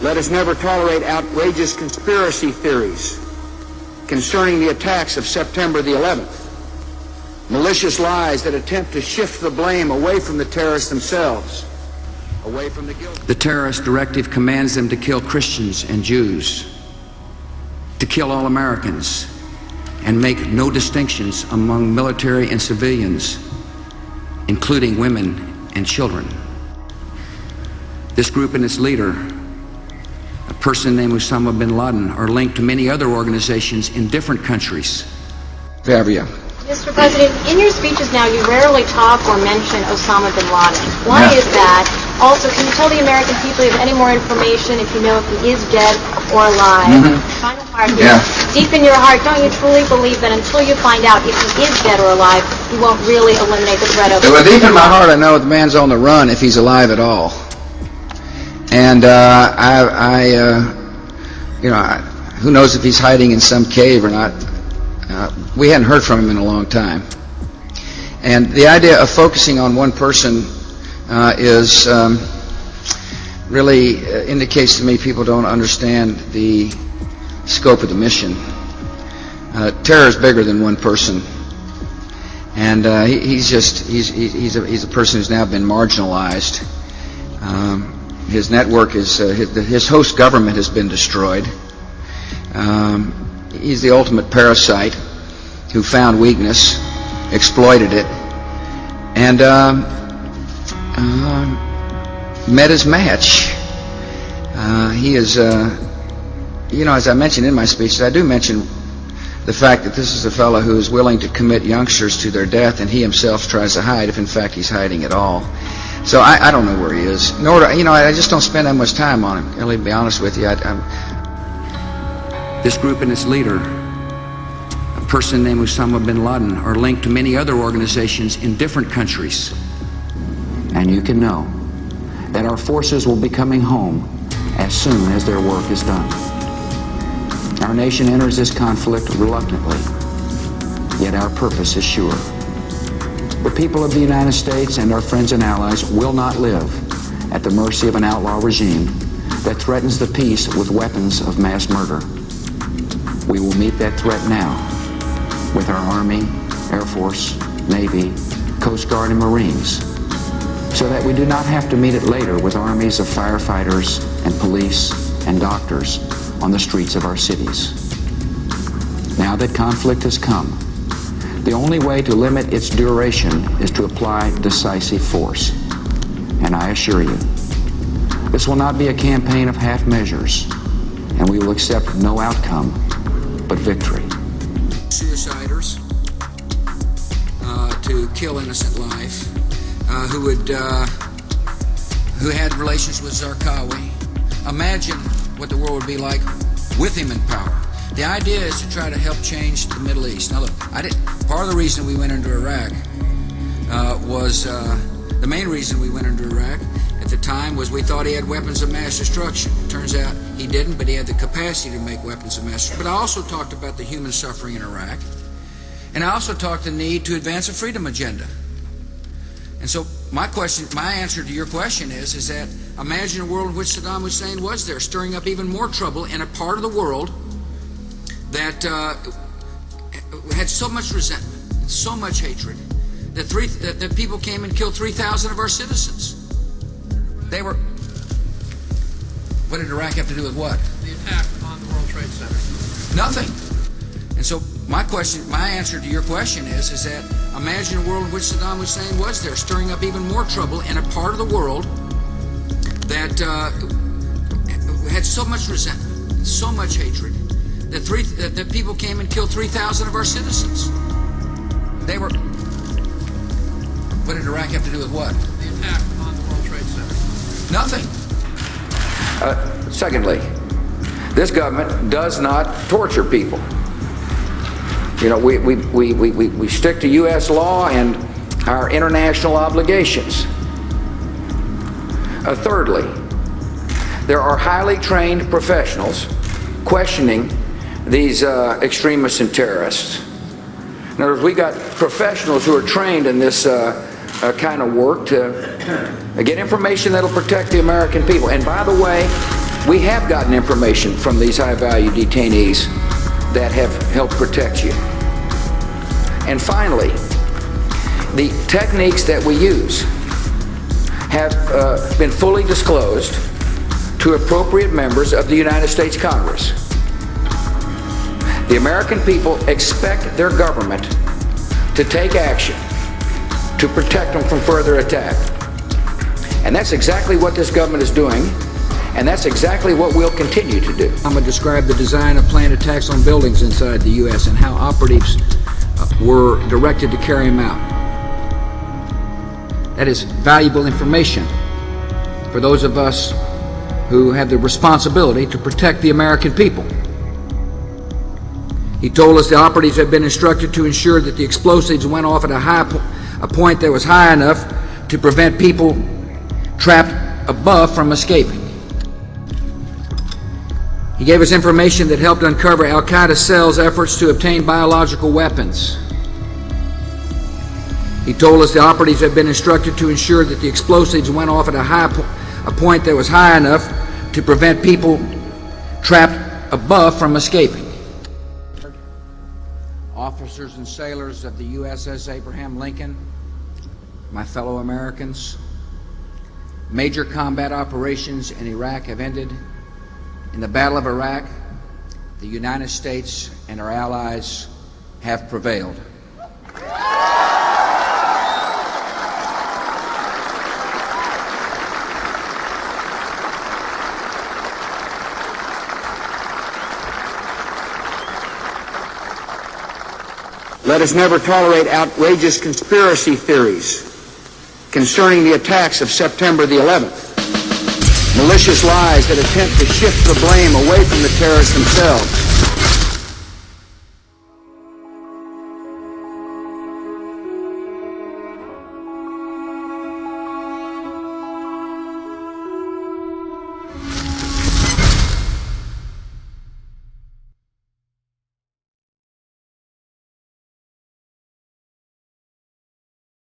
Let us never tolerate outrageous conspiracy theories concerning the attacks of September the 11th, malicious lies that attempt to shift the blame away from the terrorists themselves, away from the guilty. The terrorist directive commands them to kill Christians and Jews, to kill all Americans, and make no distinctions among military and civilians, including women and children. This group and its leader, a person named Osama bin Laden, are linked to many other organizations in different countries. Fabia. Mr. President, in your speeches now, you rarely talk or mention Osama bin Laden. Why is that? Also, can you tell the American people if you have any more information, if you know if he is dead or alive? Final part here. Deep in your heart, don't you truly believe that until you find out if he is dead or alive, you won't really eliminate the threat of... Well, deep in my heart, I know the man's on the run if he's alive at all. And who knows if he's hiding in some cave or not. We hadn't heard from him in a long time. And the idea of focusing on one person is really indicates to me people don't understand the scope of the mission. Terror is bigger than one person. And he's a person who's now been marginalized. His network is, his host government has been destroyed. He's the ultimate parasite who found weakness, exploited it, and met his match. He is, as I mentioned in my speeches, I do mention the fact that this is a fellow who is willing to commit youngsters to their death, and he himself tries to hide, if in fact he's hiding at all. So I don't know where he is. Nor do I just don't spend that much time on him. Really, to be honest with you, This group and its leader, a person named Osama bin Laden, are linked to many other organizations in different countries. And you can know that our forces will be coming home as soon as their work is done. Our nation enters this conflict reluctantly, yet our purpose is sure. The people of the United States and our friends and allies will not live at the mercy of an outlaw regime that threatens the peace with weapons of mass murder. We will meet that threat now with our Army, Air Force, Navy, Coast Guard, and Marines, so that we do not have to meet it later with armies of firefighters and police and doctors on the streets of our cities. Now that conflict has come, the only way to limit its duration is to apply decisive force. And I assure you, this will not be a campaign of half measures, and we will accept no outcome but victory. Suiciders to kill innocent life, who had relations with Zarqawi. Imagine what the world would be like with him in power. The idea is to try to help change the Middle East. Now look, part of the reason we went into Iraq the main reason we went into Iraq at the time was we thought he had weapons of mass destruction. Turns out he didn't, but he had the capacity to make weapons of mass destruction. But I also talked about the human suffering in Iraq. And I also talked the need to advance a freedom agenda. And so my answer to your question is that imagine a world in which Saddam Hussein was there, stirring up even more trouble in a part of the world that had so much resentment, so much hatred, that people came and killed 3,000 of our citizens. What did Iraq have to do with what? The attack on the World Trade Center. Nothing. And so my answer to your question is that imagine a world in which Saddam Hussein was there, stirring up even more trouble in a part of the world that had so much resentment, so much hatred, that people came and killed 3,000 of our citizens. What did Iraq have to do with what? The attack on the World Trade Center. Nothing. Secondly, this government does not torture people. You know, we stick to U.S. law and our international obligations. Thirdly, there are highly trained professionals questioning these extremists and terrorists. In other words, we got professionals who are trained in this kind of work to get information that'll protect the American people. And by the way, We have gotten information from these high-value detainees that have helped protect you. And finally, the techniques that we use have been fully disclosed to appropriate members of the United States Congress. The American people expect their government to take action to protect them from further attack. And that's exactly what this government is doing, and that's exactly what we'll continue to do. I'm going to describe the design of planned attacks on buildings inside the U.S. and how operatives were directed to carry them out. That is valuable information for those of us who have the responsibility to protect the American people. He told us the operatives had been instructed to ensure that the explosives went off at a point that was high enough to prevent people trapped above from escaping. He gave us information that helped uncover Al-Qaeda cells' efforts to obtain biological weapons. He told us the operatives had been instructed to ensure that the explosives went off at a point that was high enough to prevent people trapped above from escaping. Officers and sailors of the USS Abraham Lincoln, my fellow Americans, major combat operations in Iraq have ended. In the Battle of Iraq, the United States and our allies have prevailed. Let us never tolerate outrageous conspiracy theories concerning the attacks of September the 11th, malicious lies that attempt to shift the blame away from the terrorists themselves,